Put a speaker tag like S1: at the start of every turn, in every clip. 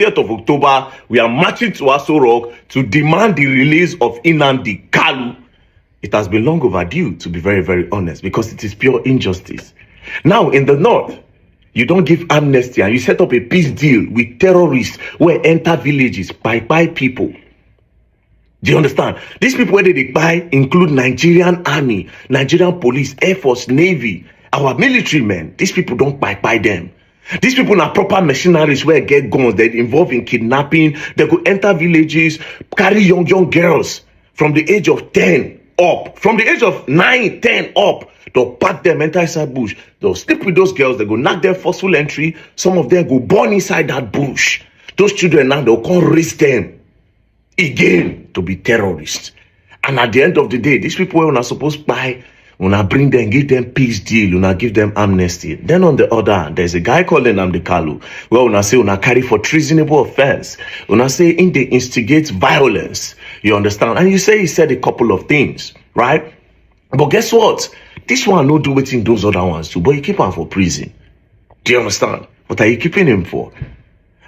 S1: of October, we are marching to Aso Rock to demand the release of Nnamdi Kanu. It has been long overdue, to be very, very honest, because it is pure injustice. Now, in the north, you don't give amnesty and you set up a peace deal with terrorists who enter villages by people. Do you understand? These people where they buy include Nigerian army, Nigerian police, Air Force, Navy, our military men. These people don't buy them. These people are proper mercenaries where get guns. They're involved in kidnapping. They could enter villages, carry young girls from the age of 10 up. From the age of 9, 10 up. They'll pack them, enter inside bush. They'll sleep with those girls. They go knock them forceful entry. Some of them go born inside that bush. Those children now, they'll come raise them again to be terrorists. And at the end of the day, these people are not supposed to buy. When I bring them, give them peace deal, when I give them amnesty. Then on the other hand, there's a guy called Nnamdi Kanu. Well, when I say when I carry for treasonable offense, when I say in they instigate violence, you understand? And you say he said a couple of things, right? But guess what? This one no do waiting those other ones too, but you keep him for prison. Do you understand? What are you keeping him for?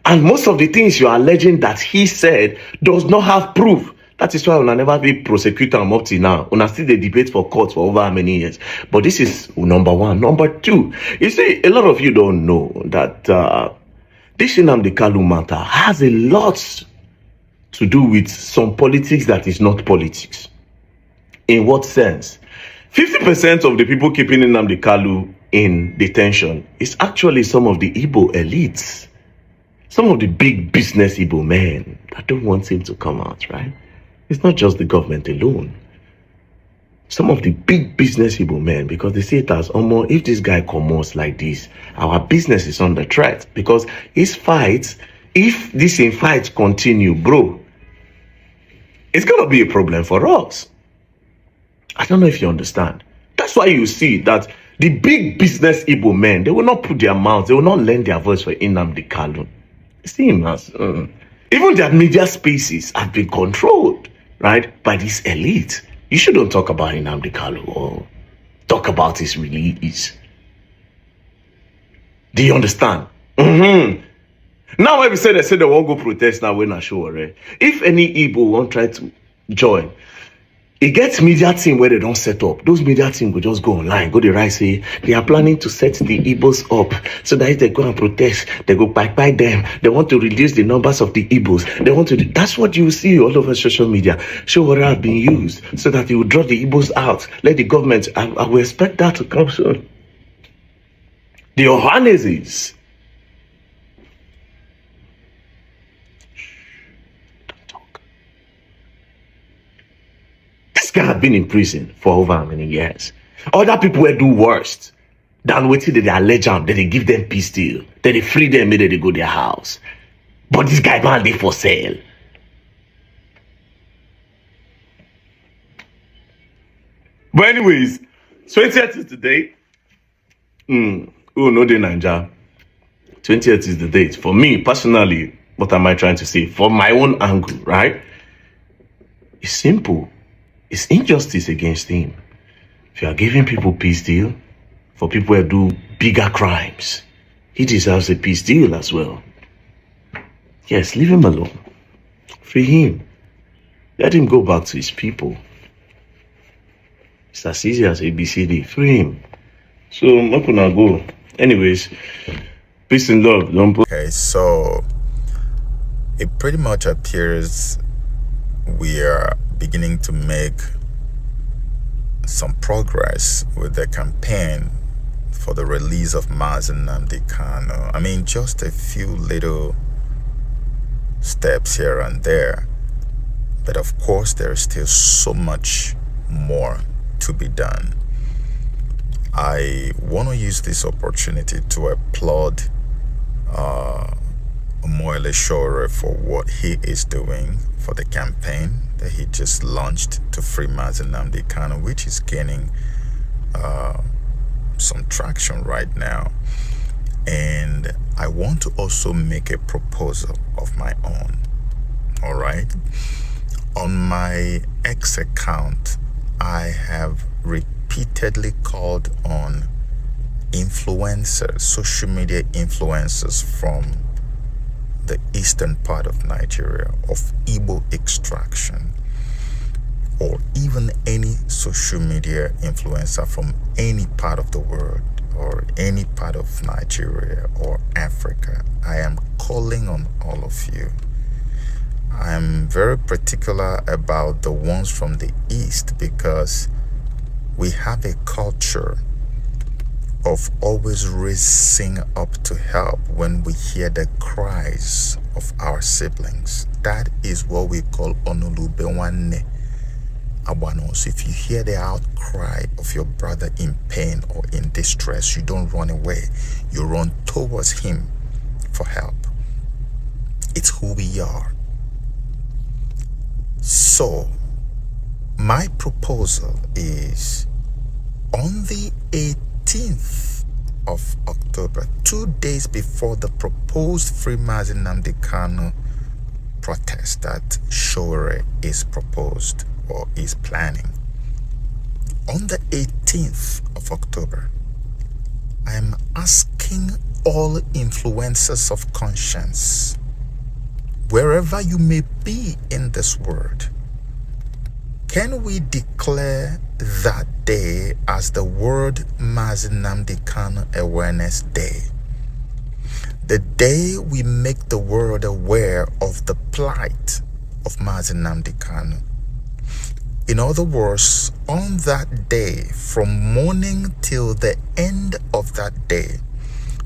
S1: And most of the things you are alleging that he said does not have proof. That is why we'll never be prosecutor up till now. We'll still the debate for court for over how many years. But this is number one. Number two, you see, a lot of you don't know that this Nnamdi Kanu matter has a lot to do with some politics that is not politics. In what sense? 50% of the people keeping Nnamdi Kanu in detention is actually some of the Igbo elites. Some of the big business Igbo men that don't want him to come out, right? It's not just the government alone. Some of the big business Igbo men, because they see it as, if this guy comes like this, our business is under threat. Because his fights, if this in fights continue, bro, it's going to be a problem for us. I don't know if you understand. That's why you see that the big business Igbo men, they will not put their mouths, they will not lend their voice for Nnamdi Kanu. See him as, even their media spaces have been controlled, right, by this elite. You shouldn't talk about Nnamdi Kanu or talk about his release. Do you understand? Now when we say they won't go protest now, we're not sure, right? If any Igbo won't try to join, it gets media team where they don't set up. Those media team will just go online, go the right, say they are planning to set the Igbos up so that if they go and protest, they go by them. They want to reduce the numbers of the Igbos. They want to. That's what you see all over social media. Sowore have been used so that you will draw the Igbos out. Let the government. I will expect that to come soon. The Ohaneses. This guy had been in prison for over how many years? Other people will do worse than waiting that they allege them, that they give them peace deal, that they free them, maybe they go to their house. But this guy man they for sale. But anyways, 20th is the date. Oh no, the Niger. 20th is the date. For me personally, what am I trying to say? From my own angle, right? It's simple. It's injustice against him. If you are giving people peace deal, for people who do bigger crimes, he deserves a peace deal as well. Yes, leave him alone. Free him. Let him go back to his people. It's as easy as ABCD. Free him. So, I'm not gonna go. Anyways, peace and love. Don't put.
S2: Okay, so it pretty much appears we are beginning to make some progress with the campaign for the release of Nnamdi Kanu. I mean, just a few little steps here and there, but of course there is still so much more to be done. I want to use this opportunity to applaud Sowore for what he is doing for the campaign that he just launched to free Nnamdi Kanu, which is gaining some traction right now. And I want to also make a proposal of my own. All right, on my X account, I have repeatedly called on influencers, social media influencers from the eastern part of Nigeria of Igbo extraction, or even any social media influencer from any part of the world or any part of Nigeria or Africa, I am calling on all of you. I'm very particular about the ones from the East because we have a culture of always raising up to help when we hear the cries of our siblings. That is what we call Onulubewane Abanos. If you hear the outcry of your brother in pain or in distress, you don't run away. You run towards him for help. It's who we are. So, my proposal is on the 18th of October, 2 days before the proposed Free Nnamdi Kanu protest that Sowore is proposed or is planning. On the 18th of October, I am asking all influencers of conscience, wherever you may be in this world, can we declare that day as the World Nnamdi Kanu Awareness Day? The day we make the world aware of the plight of Nnamdi Kanu. In other words, on that day, from morning till the end of that day,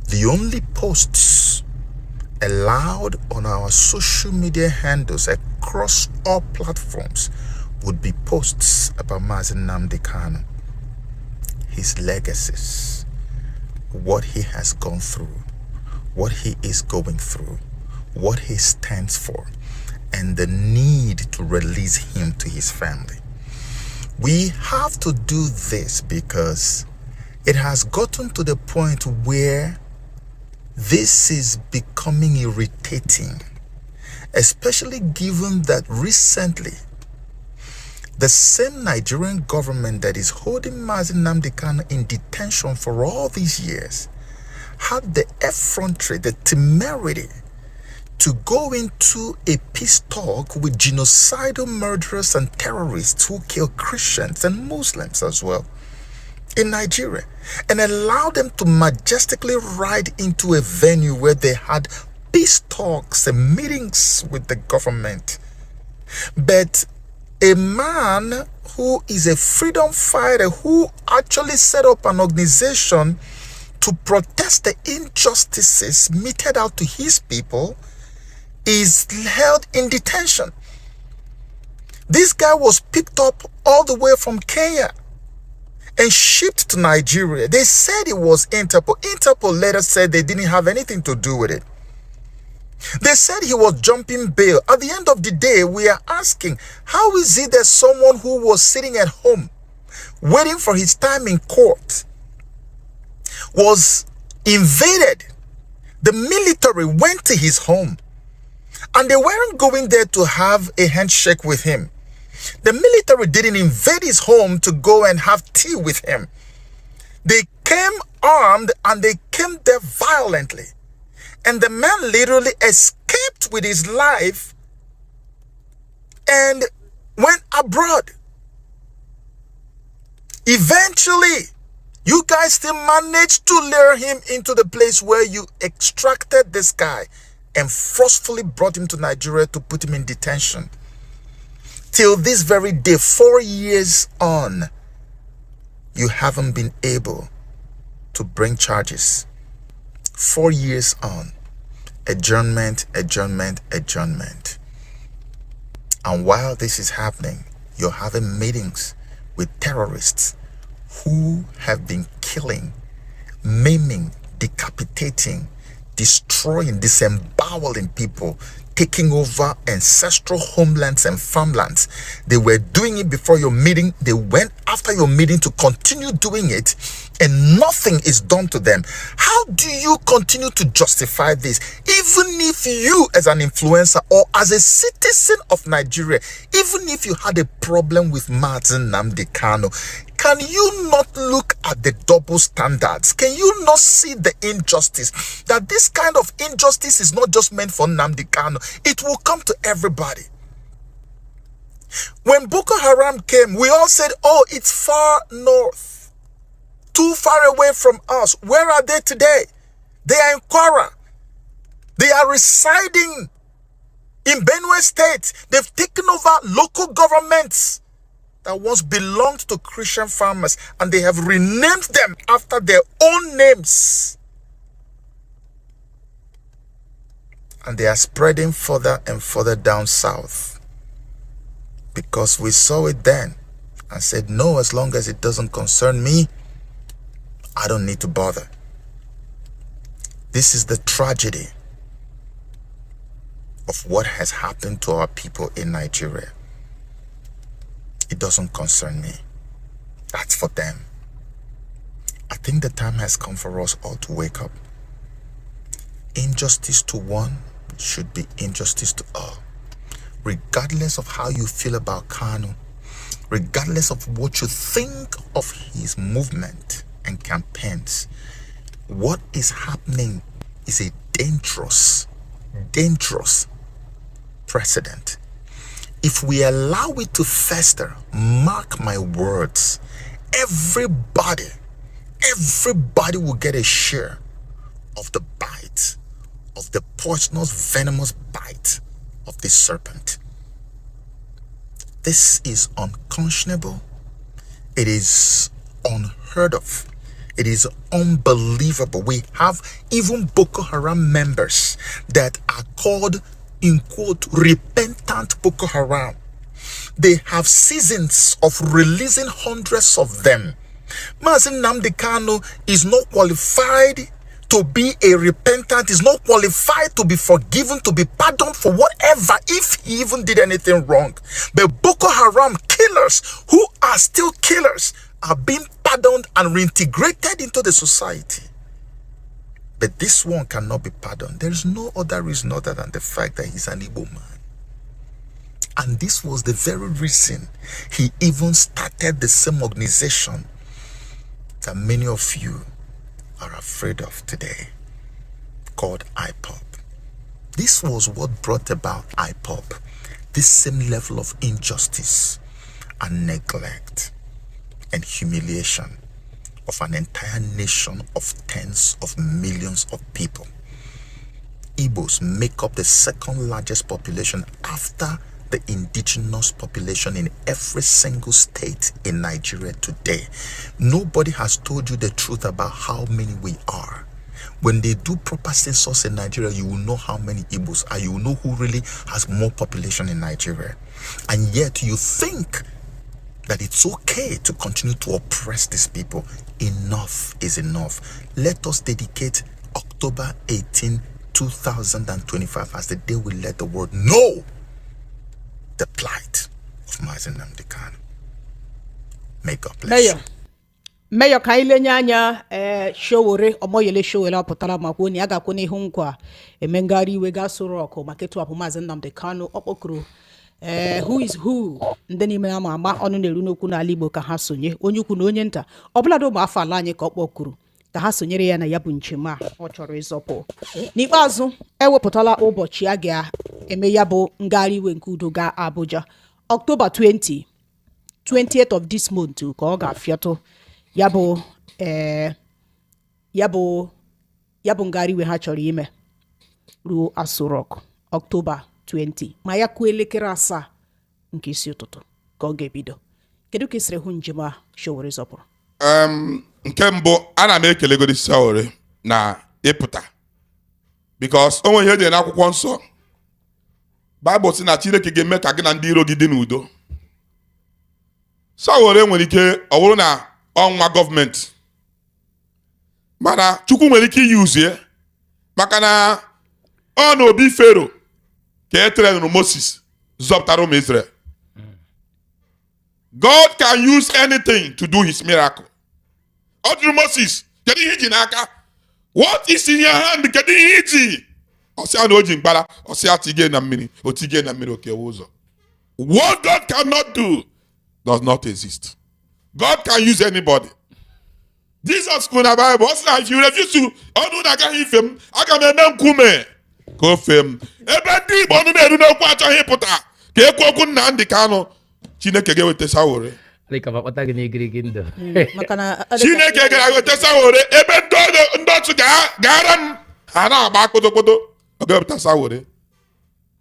S2: the only posts allowed on our social media handles across all platforms would be posts about Nnamdi Kanu, his legacies, what he has gone through, what he is going through, what he stands for, and the need to release him to his family. We have to do this because it has gotten to the point where this is becoming irritating, especially given that recently the same Nigerian government that is holding Nnamdi Kanu in detention for all these years had the effrontery, the temerity to go into a peace talk with genocidal murderers and terrorists who kill Christians and Muslims as well in Nigeria, and allow them to majestically ride into a venue where they had peace talks and meetings with the government. But a man who is a freedom fighter who actually set up an organization to protest the injustices meted out to his people is held in detention. This guy was picked up all the way from Kenya and shipped to Nigeria. They said it was Interpol. Interpol later said they didn't have anything to do with it. They said he was jumping bail. At the end of the day, we are asking, how is it that someone who was sitting at home waiting for his time in court was invaded? The military went to his home and they weren't going there to have a handshake with him. The military didn't invade his home to go and have tea with him. They came armed and they came there violently. And the man literally escaped with his life and went abroad. Eventually, you guys still managed to lure him into the place where you extracted this guy and forcefully brought him to Nigeria to put him in detention. Till this very day, 4 years on, you haven't been able to bring charges. 4 years on. Adjournment, adjournment, adjournment. And while this is happening, you're having meetings with terrorists who have been killing, maiming, decapitating, destroying, disemboweling people, taking over ancestral homelands and farmlands. They were doing it before your meeting. They went after your meeting to continue doing it, and nothing is done to them. How do you continue to justify this? Even if you, as an influencer or as a citizen of Nigeria, even if you had a problem with Nnamdi Kanu, Can you not look at the double standards? Can you not see the injustice? That this kind of injustice is not just meant for Nnamdi Kanu. It will come to everybody. When Boko Haram came, we all said, oh, it's far north. Too far away from us. Where are they today? They are in Kwara. They are residing in Benue State. They've taken over local governments that once belonged to Christian farmers, and they have renamed them after their own names. And they are spreading further and further down south. Because we saw it then and said, no, as long as it doesn't concern me, I don't need to bother. This is the tragedy of what has happened to our people in Nigeria. It doesn't concern me. That's for them. I think the time has come for us all to wake up. Injustice to one should be injustice to all. Regardless of how you feel about Kanu, regardless of what you think of his movement and campaigns, what is happening is a dangerous precedent. If we allow it to fester, mark my words, everybody will get a share of the bite, of the poisonous, venomous bite of this serpent. This is unconscionable. It is unheard of. It is unbelievable. We have even Boko Haram members that are called, in quote, repentant Boko Haram. They have seasons of releasing hundreds of them. Mazen Nnamdi Kanu is not qualified to be a repentant, is not qualified to be forgiven, to be pardoned for whatever, if he even did anything wrong. But Boko Haram killers who are still killers are being pardoned and reintegrated into the society. But this one cannot be pardoned. There is no other reason other than the fact that he's an Igbo man. And this was the very reason he even started the same organization that many of you are afraid of today, called IPOP. This was what brought about IPOP, this same level of injustice and neglect and humiliation of an entire nation of tens of millions of people. Igbos make up the second largest population after the indigenous population in every single state in Nigeria today. Nobody has told you the truth about how many we are. When they do proper census in Nigeria, you will know how many Igbos are. You will know who really has more population in Nigeria. And yet you think that it's okay to continue to oppress these people. Enough is enough. Let us dedicate October 18, 2025 as the day we let the world know the plight of Mazen Nnamdi Kanu. May God bless you.
S3: Mayor kaile nyanya Sowore omoyele Sowore apụtara makwo ni aga kwone ihu nkwa emengari iwe ga Soroko maketu apụ Mazen Nnamdi Kanu okpokuru who is who ndị n'ime ama ọnụ na-eru n'okwu n'ala Igbo ka ha sonye onye ukwu na onye nta ọbụladị ụmụ afọ ala anyị ka ọkpọkuru ka ha sonyere ya na ya bụ njem a ọ chọrọ ịzọpụ. N'ikpeazụ ewepụtala ụbọchị a ga-eme ya bụ ngagharị iwe nke udo ga Abuja October 20th of this month ka ọ ga-afịatụ ya bụ ngagharị iwe ha chọrọ ime ruo Aso Rock October 20 ma ya kwuo elekere 7 nke isi ụtụtụ ka ọ ga-ebido. Kedu ka isiri hụ njem a Sowore zọpụrụ?
S4: Nke mbụ ana m ekelegodi Sowore na ịpụta because onwe ihe dị n'akwụkwọ nsọ Bible sị na Chineke ga-eme ka gị na ndị iro gị dị n'udo. Sowore nwere ike ọ bụrụ na ọnwa gọọmenti mana Chukwu nwere ike iyuzie maka na ọ na obi Fîre ka e trenụrụ Moses zọpụtara ụmụ Israel. God can use anything to do his miracle. Ọ jụrụ Moses, kedu ihe iji n'aka? What is in your hand? Kedu ihe iji? Ọsịa na o ji mkpara, ọsịa tige na mmiri, o tige na mmiri okewe ụzọ. What God cannot do does not exist. God can use anybody. Jesus kwuru na Bible, ọ sị na if you refuse to ọnụ na-agaghị ife m, aga m eme nkume ka o fee m. Ebe ndị Igbo ọnụ na-eru n'okwu achọghị ịpụta ka ekwu okwu Nnamdi Kanu, Chineke ga-eweta Sowore. Chineke ga-eweta Sowore ebe ndị otu gara m ha na-agba kpotokpoto, ọ ga-eweta Sowore.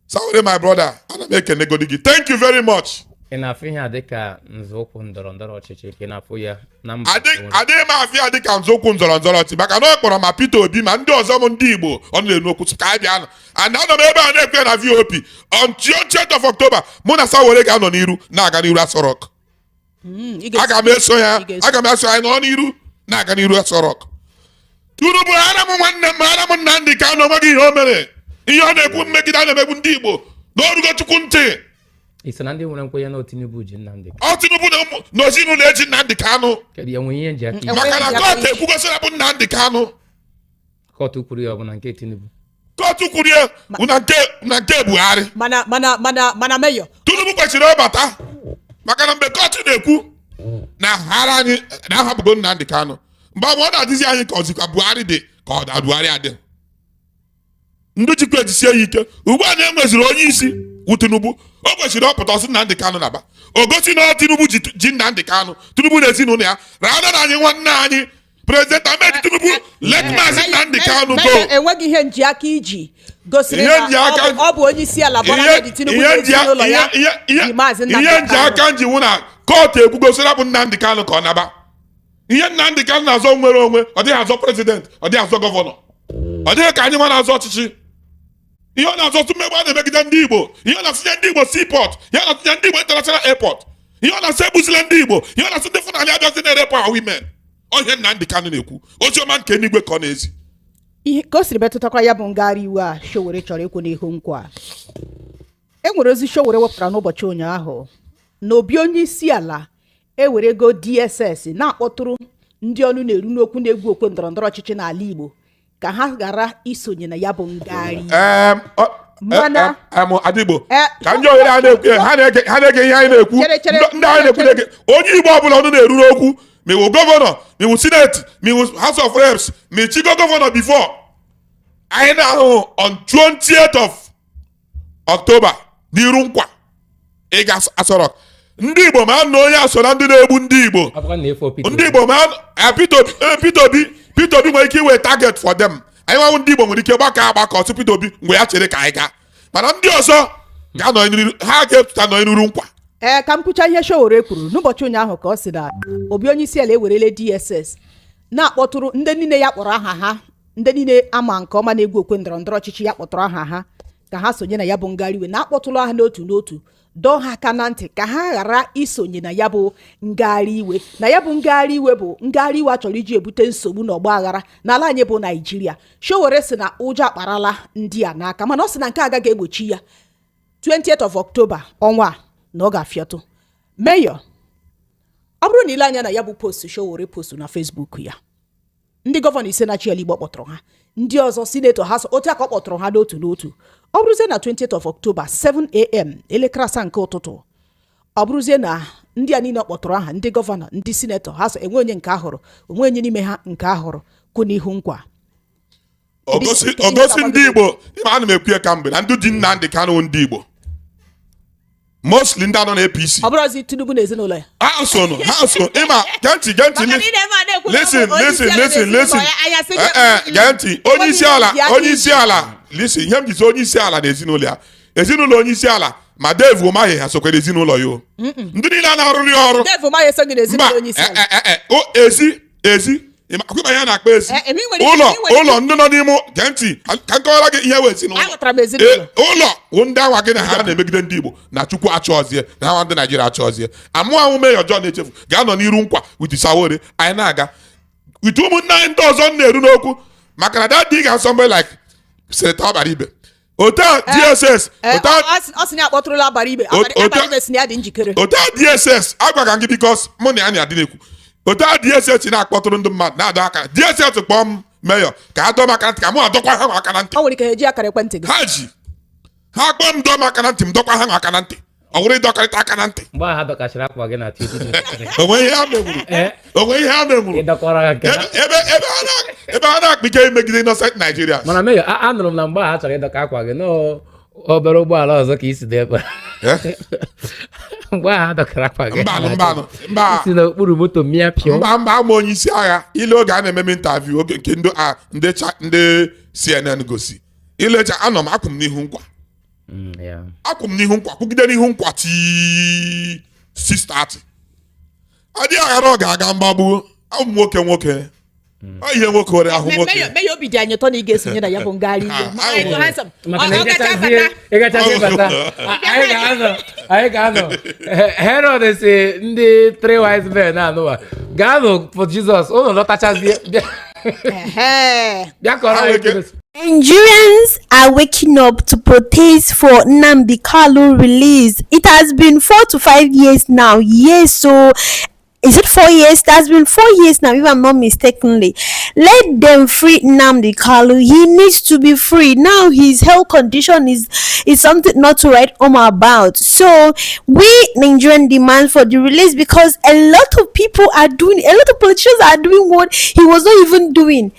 S4: Sowore, my brother, ana m ekene godi gị. Thank you very much.
S5: Ị na-afụ ihe a dịka nzọụkwụ ndọrọndọrọ ọchịchị ka ị na-afụ ya na mba.
S4: Adịghị m afụ ya dịka nzọụkwụ ndọrọndọrọ ọchịchị maka na ọ kpọrọ ma Peter Obi ma ndị ọzọ m ndị Igbo ọ na-enu okwu ka anyị bịa and anọ m ebe a na-ekwe na VOP on 20th of October mụ na Sowore ga-anọ n'iru na-aga n'iru Aso Rock. Aga m eso ya nọ n'iru na-aga n'iru Aso Rock. Tinubu ara m nwanne m ara m Nnamdi Kanu onweghị ihe o mere, ihe ọ na-ekwu mmegide a na-emegbu ndị Igbo n'orugo Chukwu ntị.
S5: Iso na ndị nwere nkwenye na Tinubu ji Nnamdi.
S4: Tinubu na ezinụlọ eji Nnamdi Kanu.
S5: Kedu ya nwere ihe nji aka
S4: maka na kọtụ ekwugosira bụ Nnamdi Kanu.
S5: Kọtụ kwuru ya ọ bụ na nke Tinubu.
S4: Kọtụ kwuru ya na nke Buhari.
S3: Mana Mayor.
S4: Tinubu kwesịrị ịbata maka na mgbe kọtụ na-ekwu na hara anyị na-ahapụgo Nnamdi Kanu, mgbe ọ na-adịzi anyị ka ọzikwa Buhari dị ka ọ da Buhari adị. Ndị jikwa ejisie ya ike ugbu a na-enweziri onye isi wụ Tinubu, o kwesịrị ọpụta ọsị Nnamdi Kanu naba o gosi na Tinubu ji Nnamdi Kanu, Tinubu na ezinụlọ ya rana na anyị nwanne anyị President Ahmed Tinubu let Maazị Nnamdi Kanu go.
S3: Enweghị ihe nji aka iji gosiri na ọ bụ onye isi ala Bola Ahmed Tinubu na ezinụlọ ya ji Maazị Nnamdi Kanu.
S4: Ihe nji aka nji wụ na kọtụ ekwugosira bụ Nnamdi Kanu ka ọ naba. Ihe Nnamdi Kanu na-azọ nwere onwe, ọ dịghị azọ president, ọ dịghị azọ gọvanọ, ọ dịghị ka anyị nwa na-azọ ọchịchị. Ihe ọ na-azọtụ mmegbu a na-emegide ndị Igbo, ihe ọ na-asụnye ndị Igbo seaport, ihe ọ na-asụnye ndị Igbo international airport, ihe ọ na-asụ egbuzile ndị Igbo, ihe ọ na-asụ ndị Fulani abịazi na-erepụ our women. Ihe Nnamdi Kanu na-ekwu oziọma nke n'igwe ka ọ na-ezi.
S3: Ihe ka o siri metụtakwa ya bụ ngagharị iwe a Sowore chọrọ ikwu n'ihu nkwa. E nwere ozi Sowore wepụtara n'ụbọchị ụnyaahụ na obi onye isi ala ewerego DSS na-akpọtụrụ ndị ọnụ na-eru n'okwu na-egwu okwe ndọrọndọrọ ọchịchị n'ala Igbo ka ha ghara isonye na ya bụ ngagharị.
S4: Mana Adigbo ka ndị ohere a na-ekwu ha na-ege ihe anyị na-ekwu, ndị anyị na-ekwu onye Igbo ọbụla ọnụ na-eru n'okwu, miwu gọvanọ, miwu sineti, miwu House of Reps, michigo gọvanọ before anyị na-ahụ on 20th of October n'iru nkwa ịga Aso Rock. Ndị Igbo ma na onye aso na ndị na-egbu ndị Igbo, ndị Igbo ma Peter Obi nwere ike iwe target for them. Anyị nwanwụ ndị Igbo nwere ike agbakọ ọtụ Peter Obi mgbe ya chere ka anyị gaa, mana ndị ọzọ ga-anọ n'iru, ha ga-epụta nọ n'iru nkwa.
S3: Ka m kwucha ihe Sowore kwuru n'ụbọchị ụnyaahụ ka ọ sị na obi onye isi ala ewerele DSS na-akpọtụrụ ndị niile ya kpọrọ aha ha, ndị niile ama nke ọma na-egwu okwe ndọrọndọrọ ọchịchị ya kpọtụrụ aha ha ka ha sonye na ya bụ ngagharị iwe, na-akpọtụrụ ha n'otu n'otu dọọ ha aka na ntị ka ha ghara isonye na ya bụ ngagharị iwe. Na ya bụ ngagharị iwe bụ ngagharị iwe a chọrọ iji ebute nsogbu na ọgba aghara n'ala anyị bụ Naịjirịa. Sowore sị na ụjọ akparala ndị a n'aka, mana ọ sị na nke agaghị egbochi ya 20th of October ọnwa a na ọ ga-afịọtụ. Mayor, ọ bụrụ na ile anya na ya bụ post Sowore post na Facebook ya, ndị gọvanọ ise na chiela Igbo kpọtụrụ ha, ndị ọzọ sinetọ ha otu aka ọ kpọtụrụ ha n'otu n'otu. Ọ bụrụzie na 20th of October 7 AM elekere 7 nke ụtụtụ, ọ bụrụzie na ndị a niile kpọtụrụ aha ndị gọvanọ, ndị sinetọ ha so enwe onye nke ahụrụ, onwe onye n'ime ha nke ahụrụ kwụ n'ihu nkwa.
S4: Ogosi ndị Igbo ịma ana m ekwu ya ka mgbe na ndị ji Nnamdi Kanu ndị Igbo mostly ndị anọ na APC.
S3: Ọ bụrụzi Tinubu na ezinụlọ ya.
S4: Ha so ịma gentị listen gentị onye isi ala listen ihe m jizi onye isi ala na ezinụlọ onye isi ala ma Dave Umahi ha sokwere ezinụlọ ya. Ndị niile a na-arụrụ ya ọrụ
S3: Dave Umahi so gị na ezinụlọ onye isi ala.
S4: ezi akwụba ya na-akpa ezi ụlọ ndị nọ n'ime gentị ka nkọwara gị ihe wezi ụlọ ndị anwa gị na ha na-emegide ndị Igbo na Chukwu achọzie na ha ndị Naijiria achọzie. Amụanwụ Mayor John Echefu ga-anọ n'iru nkwa with Sowore anyị na-aga with ụmụnne anyị ndị ọzọ na-eru n'okwu maka na that dig somebody like Senator Abaribe ota DSS ota DSS agwaga gị because mụ na ya na-adị na-ekwu ota DSS na-akpọtụrụ ndị mmadụ na-adọ aka DSS kpọọ m Mayor ka a dọọ maka ntị ka mụ adọkwa ha aka na ntị.
S3: Ọ nwere ike eji akara ekwentị gị.
S4: Ha kpọọ m dọọ maka na ntị m dọkwa ha aka na ntị. ọ wụrụ ịdọkarịta aka na ntị
S5: mgbe ha dọkachara akwa gị na
S4: onwe ihe ha megburu ebe a na-akpike imegide Innocent Nigeria
S5: mana meyo anụrụ m na mgbe ha chọrọ ịdọka akwa gị n'obere ụgbọala ọzọ ka isi dị ebe mgbe ha dọkara akwa gị
S4: mba
S5: si n'okpuru moto mmịa pịọ
S4: mba ama onye isi agha ile oge a na-ememe interview oge nke ndị CNN gosi ilecha anọ m akwụ m n'ihu nkwa akwụ m n'ihu nkwa kwugide n'ihu nkwa ti 6:30 adịghị aghara ọ ga-aga mgbagbu ụmụ nwoke ihe nwoke were ahụ nwoke
S3: meyo obi dị anyị ụtọ na ị ga-esonye na ya bụ ngagharị
S5: anyị ga-anọ Herod si ndị 3 wise men anụwa gaanụ for Jesus ụnụ lọtachazie bịa kọrọ anyị.
S6: Nigerians are waking up to protest for Nnamdi Kanu release. It has been 4 to 5 years now. Yes, so is it 4 years? That's been 4 years now, if I'm not mistakenly. Let them free Nnamdi Kanu. He needs to be free. Now his health condition is something not to write home about. So we Nigerian demand for the release because a lot of politicians are doing what he was not even doing.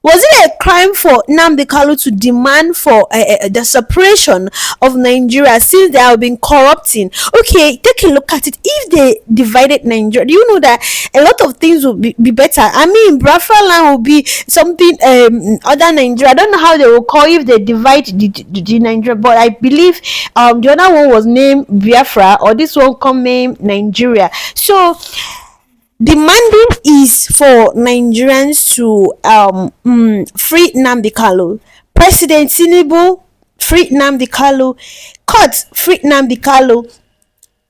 S6: Was it a crime for Nnamdi Kanu to demand for the separation of Nigeria since they have been corrupting? Okay, take a look at it. If they divided Nigeria, do you know that a lot of things will be better? I mean, Biafra land will be something other Nigeria. I don't know how they will call if they divide the Nigeria, but I believe the other one was named Biafra, or this one come named Nigeria. So the mandate is for Nigerians to free Nnamdi Kanu. President Tinubu, free Nnamdi Kanu. Court, free Nnamdi Kanu.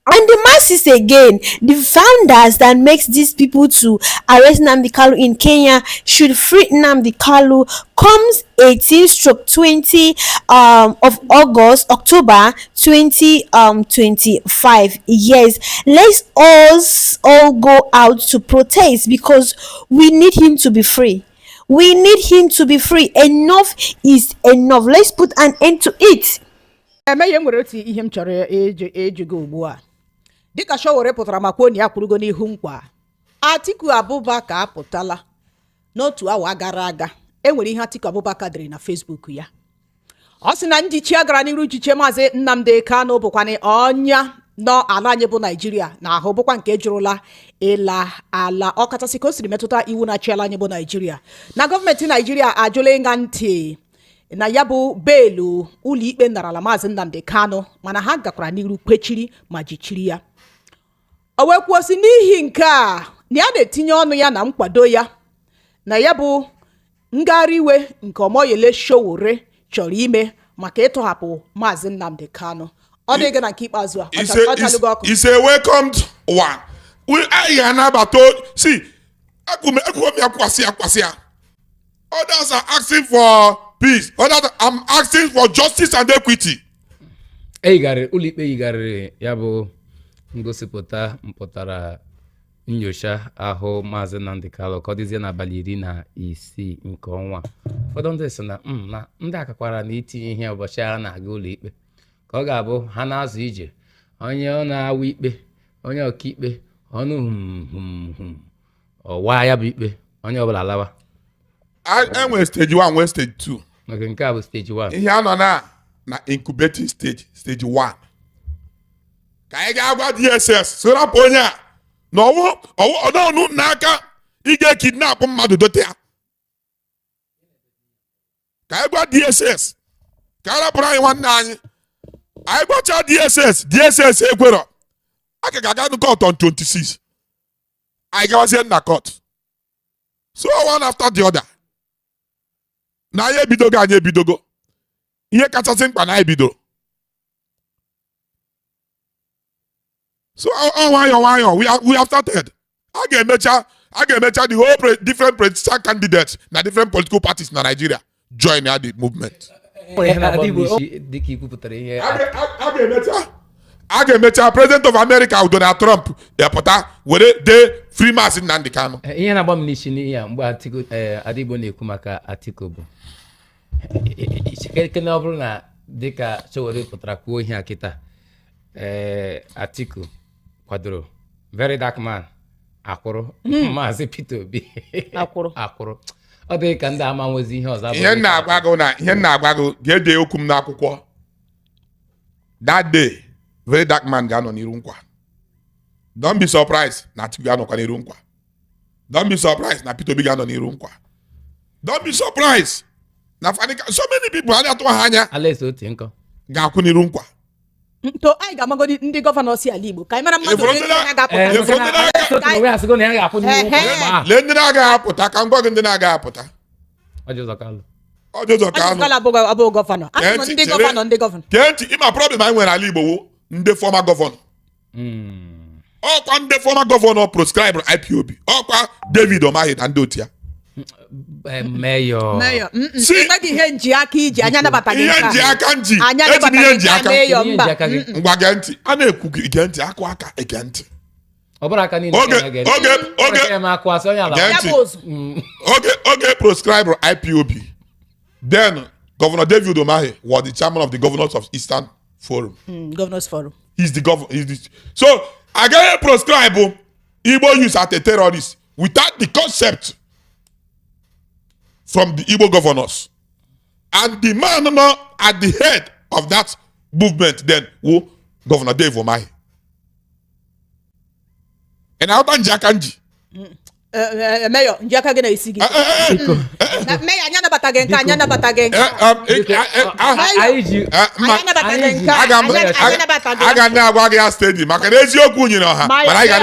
S6: And the masses again, the founders that makes these people to arrest Nnamdi Kanu in Kenya should free Nnamdi Kanu. Comes 18/20 of October 2025. Yes, let's all go out to protest because we need him to be free. We need him to be free. Enough is enough. Let's put an end to it.
S3: Emeye nwere otu ihe m chọrọ ejugo ugbu a dịka Sowore pụtara maka onye ya kwurugo n'ihu nkwa. Atiku Abubakar apụtala n'otu awa gara aga. Enwere ihe Atiku Abubakar dere na Facebook ya. Ọ sị na njichi agara n'iru jiche Maazị Nnamdi Kanu bụkwanị ọnya nọ ala anyị bụ Nigeria na ahụ bụkwa nke jụrụla ịla ala ọkachasị ka o siri metụta iwu na-achị ala anyị bụ Nigeria. Na gọọmenti Nigeria ajụla ịga ntị na ya bụ beelu ụlọikpe narala Maazị Nnamdi Kanu mana ha gakwara n'iru kwechiri ma jichiri ya. O wee kwuo sị n'ihi nke a na ya na-etinye ọnụ ya na nkwado ya na ya bụ ngagharị iwe nke Omoyele Sowore chọrọ ime maka ịtọhapụ Maazị Nnamdi Kanu. Ọ dịghị na nke ikpeazụ a
S4: is a welcomed one. I anabata see akwasịa. Others are asking for peace. Others I'm asking for justice and equity.
S5: Ụlọikpe yigharịrị ya bụ ngosipụta mpụtara nyocha ahụ Maazị Nnamdi Kanu ka ọ dịzie n'abalị 16 nke ọnwa. Ụfọdụ ndị sị na ndị akakwara na itinye ihe ụbọchị a na-aga ụlọikpe ka ọ ga-abụ ha na-azụ ije onye ọ na-awa ikpe onye ọkaikpe ọnụ ọwa ya bụ ikpe onye ọbụla lawa.
S4: Enwe stage 1 nwee stage 2.
S5: Nke a bụ stage 1.
S4: Ihe a nọ na incubating stage 1. Ka anyị ga-agwa DSS sorapụ onye a na ọnụ n'aka ị ga-ekidnap mmadụ dote ya. Ka anyị gwa DSS ka a rapụrụ anyị nwanne anyị. Anyị gwacha DSS ekwero. Aka ga-aga court on 26. Anyị gawazie na court. So one after the other. Na anyị ebidogo. Ihe kachasị mkpa na anyị bidoro. So nwayọ we have started. A ga-emecha the whole different presidential candidates na different political parties na Nigeria join the movement. A ga-emecha President of America Donald Trump pụta were dee free Maazị Nnamdi Kanu.
S5: Ihe na-agba m n'isi n'ihe a mgbe Adigbo na-ekwu maka Atiku bụ ọ bụrụ na dịka Sowore pụtara kwuo ihe a kịta Atiku kwadoro very dark man akwụrụ maazị Peter Obi akwụrụ ọ dị ka ndị ama nwezi ihe ọzọ
S4: ihe na-agwa gị ga-ede okwu m n'akwụkwọ that day very dark man ga-anọ n'iru nkwa. Don't be surprised na Atiku ga-anọkwa n'iru nkwa. Don't be surprised na Peter Obi ga-anọ n'iru nkwa. Don't be surprised na so many people a na-atụ ha anya
S5: alaeze otu nkọ
S4: ga-akwụ n'iru nkwa.
S3: nto anyị ga-amagodi ndị gọvanọ si ala Igbo ka anyị mara mmadụ
S4: Lee ndị na-agaghị apụta ka m gwa gị ndị na-agaghị apụta.
S5: Ọjọọ Kalụ
S3: abụghị gọvanọ ndị gọvanọ
S4: kee ntị ịma problem anyị nwere ala Igbo wo ndị fọma gọvanọ. Ọkwa ndị fọma gọvanọ proscribe IPOB ọkwa David Umahi na ndị otu ya.
S5: Mayor
S3: enweghị ihe nji aka iji anya nabataghị
S4: ihe nji aka nji eji ihe nji aka ngwa gee ntị a na-ekwu gee ntị akụ aka ege ntị oge proscribe IPOB then Governor David Umahi was the chairman of the governors of Eastern Forum.
S3: Governors Forum.
S4: He's the governor. So agaghị proscribe Igbo youth as a terrorist without the concept from the Igbo governors. And the man now at the head of that movement then who Governor Dave Umahi. And how about Njakanji?
S3: Mayor, Njaka gena isigi. Mayor, anyana batagenka.
S4: Aga na agwa gị stadium maka na eziokwu nyere ọha mana anyị ga